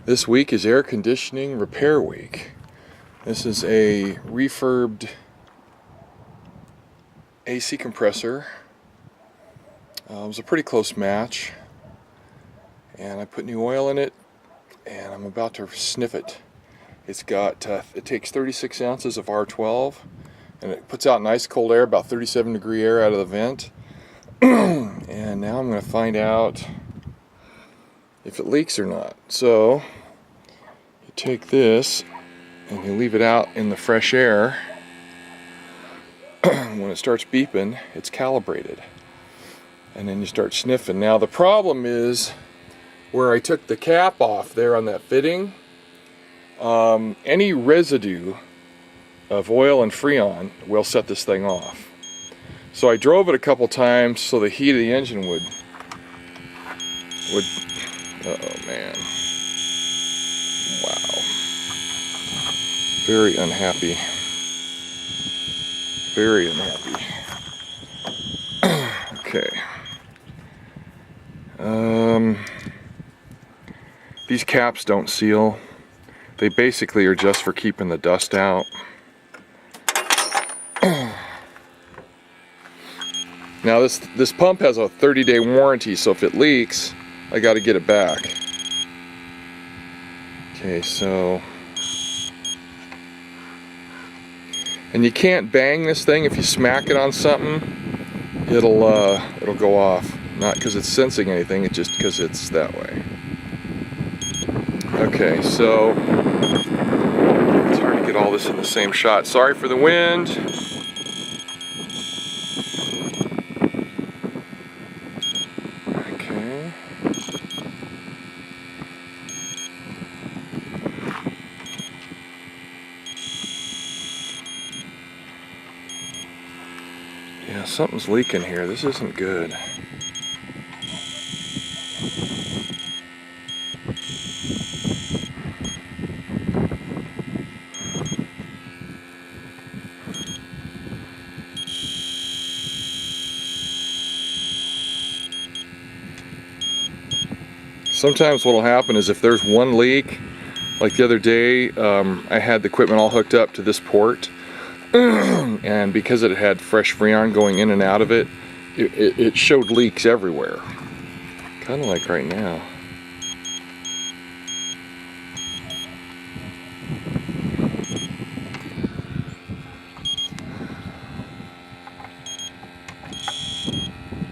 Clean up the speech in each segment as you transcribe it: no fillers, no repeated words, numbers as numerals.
This week is air conditioning repair week. This is a refurbed AC compressor. It was a pretty close match, and I put new oil in it, and I'm about to sniff it. It's got it takes 36 ounces of R12, and it puts out nice cold air, about 37 degree air out of the vent. And now I'm going to find out if it leaks or not. So you take this and you leave it out in the fresh air. When it starts beeping, it's calibrated, and then you start sniffing. Now the problem is where I took the cap off there on that fitting, any residue of oil and freon will set this thing off. So I drove it a couple times so the heat of the engine would oh man, wow, very unhappy, very unhappy. Okay, these caps don't seal. They basically are just for keeping the dust out. Now this pump has a 30-day warranty, so if it leaks, I got to get it back. Okay, so, and you can't bang this thing. If you smack it on something, it'll go off. Not because it's sensing anything, it's just because it's that way. Okay, so it's hard to get all this in the same shot. Sorry for the wind. Okay. Yeah, something's leaking here. This isn't good. Sometimes what will happen is if there's one leak, like the other day, I had the equipment all hooked up to this port, and because it had fresh freon going in and out of it, it showed leaks everywhere. Kind of like right now.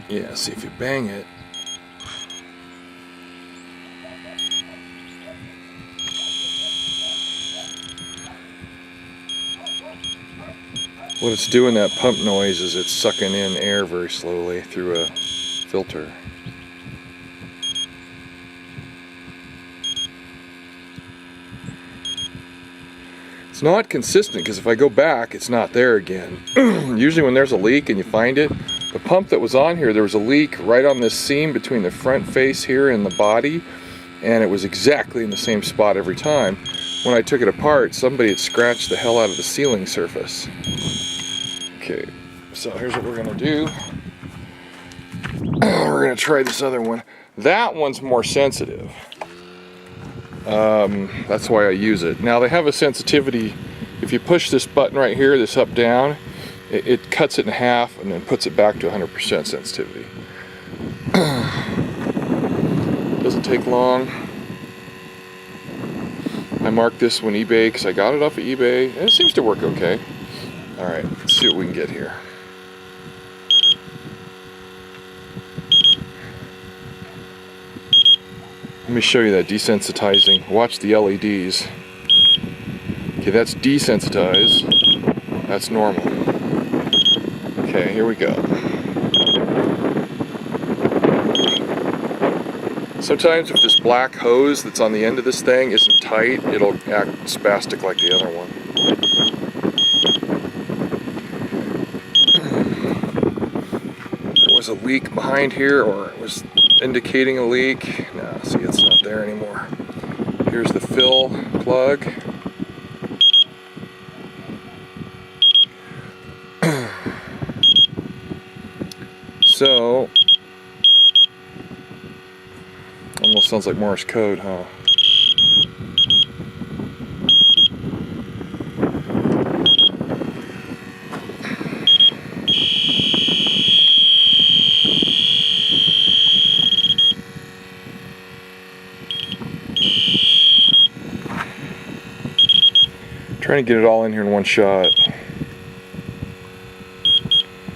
Yeah, see if you bang it. What it's doing, that pump noise, is it's sucking in air very slowly through a filter. It's not consistent because if I go back, it's not there again. Usually when there's a leak and you find it, the pump that was on here, there was a leak right on this seam between the front face here and the body, and it was exactly in the same spot every time. When I took it apart, somebody had scratched the hell out of the sealing surface. Okay, so here's what we're gonna do. We're gonna try this other one. That one's more sensitive. That's why I use it. Now they have a sensitivity. If you push this button right here, this up down, it cuts it in half and then puts it back to 100% sensitivity. Doesn't take long. I marked this one eBay because I got it off of eBay, and it seems to work okay. Alright, let's see what we can get here. Let me show you that desensitizing. Watch the LEDs. Okay, that's desensitized. That's normal. Okay, here we go. Sometimes if this black hose that's on the end of this thing isn't tight, it'll act spastic like the other one. There was a leak behind here, or it was indicating a leak. No, see, it's not there anymore. Here's the fill plug. So, almost sounds like Morse code, huh? Trying to get it all in here in one shot.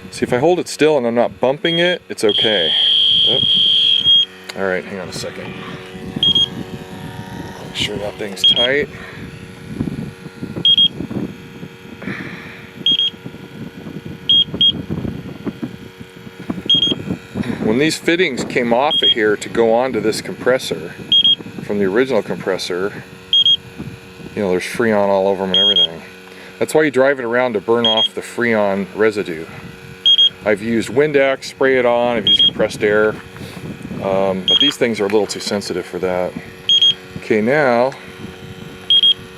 See, if I hold it still and I'm not bumping it, it's okay. Oh. Alright, hang on a second. Make sure that thing's tight. When these fittings came off of here to go onto this compressor, from the original compressor, you know, there's freon all over them and everything. That's why you drive it around to burn off the freon residue. I've used Windex, spray it on, I've used compressed air, but these things are a little too sensitive for that. Okay, now,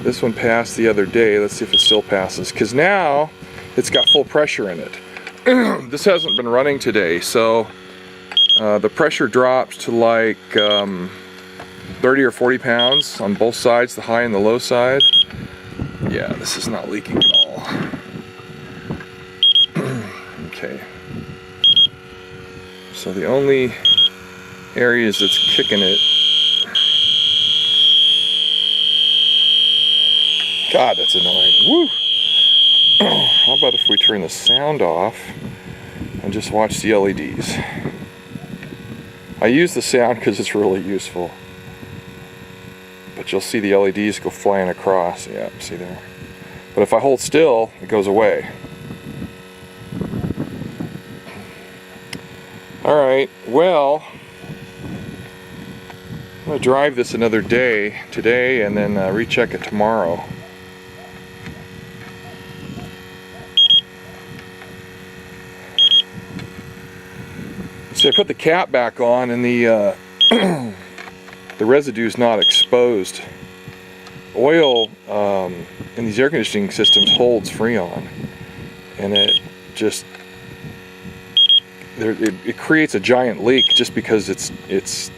this one passed the other day. Let's see if it still passes, because now it's got full pressure in it. This hasn't been running today, so the pressure drops to like 30 or 40 pounds on both sides, the high and the low side. Yeah, this is not leaking at all. Okay. So the only areas that's kicking it. God, that's annoying. Woo! How about if we turn the sound off and just watch the LEDs? I use the sound because it's really useful. But you'll see the LEDs go flying across. Yeah, see there. But if I hold still, it goes away. Alright, well, I'm going to drive this another day today and then recheck it tomorrow. So I put the cap back on and the the residue is not exposed. Oil in these air conditioning systems holds freon, and it just it creates a giant leak just because it's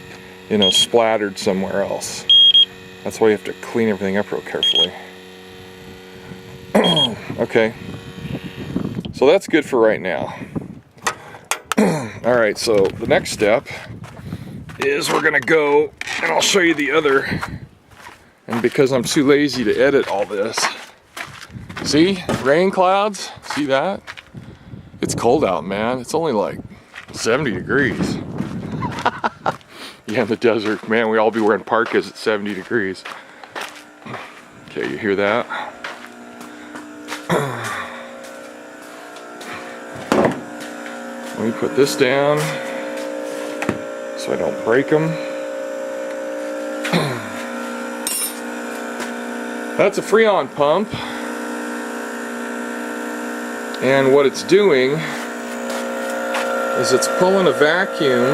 you know, splattered somewhere else. That's why you have to clean everything up real carefully. Okay, so that's good for right now. Alright, so the next step is we're gonna go and I'll show you the other, and because I'm too lazy to edit all this, see, rain clouds, see that? It's cold out, man. It's only like 70 degrees. Yeah, in the desert, man, we all be wearing parkas at 70 degrees. Okay, you hear that? Let me put this down so I don't break them. That's a freon pump, and what it's doing is it's pulling a vacuum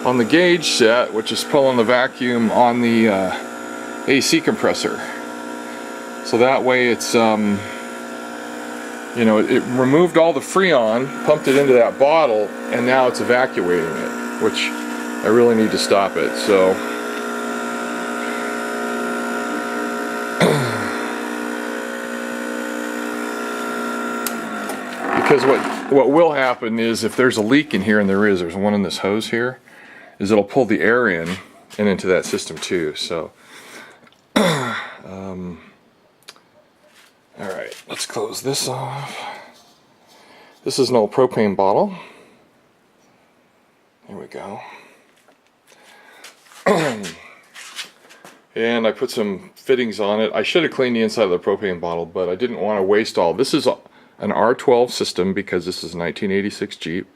on the gauge set, which is pulling the vacuum on the AC compressor. So that way it's you know, it removed all the freon, pumped it into that bottle, and now it's evacuating it, which I really need to stop it. So because what will happen is, if there's a leak in here, and there's one in this hose here, is it'll pull the air in and into that system too. So alright, let's close this off. This is an old propane bottle. There we go. And I put some fittings on it. I should have cleaned the inside of the propane bottle, but I didn't want to waste all. This is an R12 system because this is a 1986 Jeep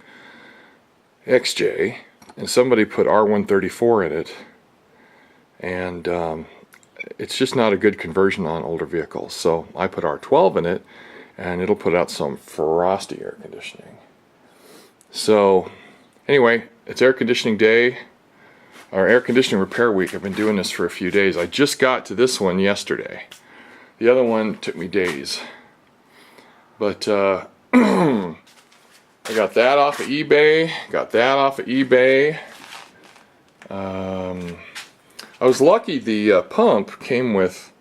XJ, and somebody put R134 in it, and it's just not a good conversion on older vehicles. So I put R12 in it, and it'll put out some frosty air conditioning. So anyway, it's air conditioning day, or air conditioning repair week. I've been doing this for a few days. I just got to this one yesterday. The other one took me days. But I got that off of eBay, got that off of eBay. I was lucky the pump came with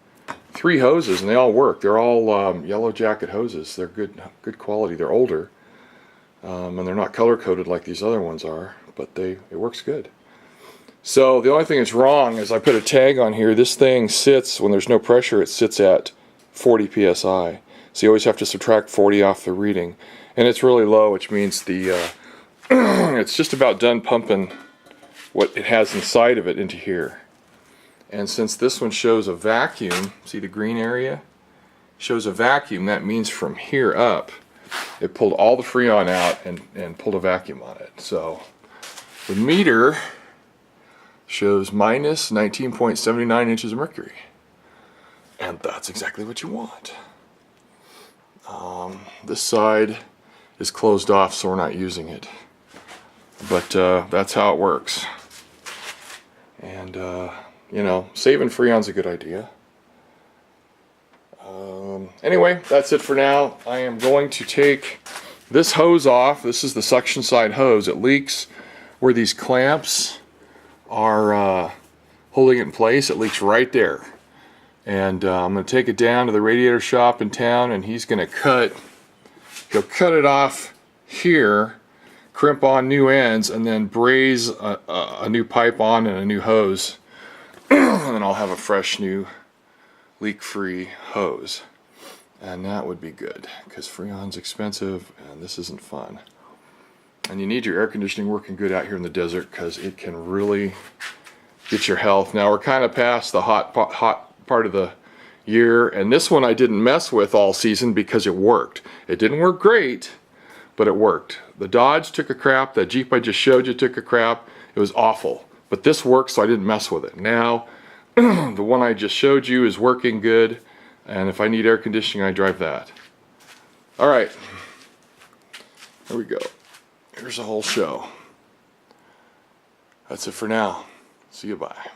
3 hoses, and they all work. They're all Yellow Jacket hoses. They're good quality. They're older, and they're not color coded like these other ones are, but it works good. So the only thing that's wrong is I put a tag on here. This thing sits, when there's no pressure, it sits at 40 psi. So you always have to subtract 40 off the reading. And it's really low, which means the it's just about done pumping what it has inside of it into here. And since this one shows a vacuum, see the green area? Shows a vacuum, that means from here up, it pulled all the freon out and pulled a vacuum on it. So the meter shows minus 19.79 inches of mercury. And that's exactly what you want. This side is closed off, so we're not using it. But that's how it works. And, you know, saving freon's a good idea. Anyway, that's it for now. I am going to take this hose off. This is the suction side hose. It leaks where these clamps are holding it in place. It leaks right there. And I'm going to take it down to the radiator shop in town, and he's going to he'll cut it off here, crimp on new ends, and then braze a new pipe on and a new hose. And then I'll have a fresh new leak-free hose. And that would be good, because freon's expensive and this isn't fun. And you need your air conditioning working good out here in the desert, because it can really get your health. Now we're kind of past the hot part of the year, and this one I didn't mess with all season because it worked. It didn't work great, but it worked. The Dodge took a crap, that Jeep I just showed you took a crap. It was awful, but this worked, so I didn't mess with it. Now the one I just showed you is working good, and if I need air conditioning, I drive that. Alright, here we go. Here's the whole show. That's it for now. See you, bye.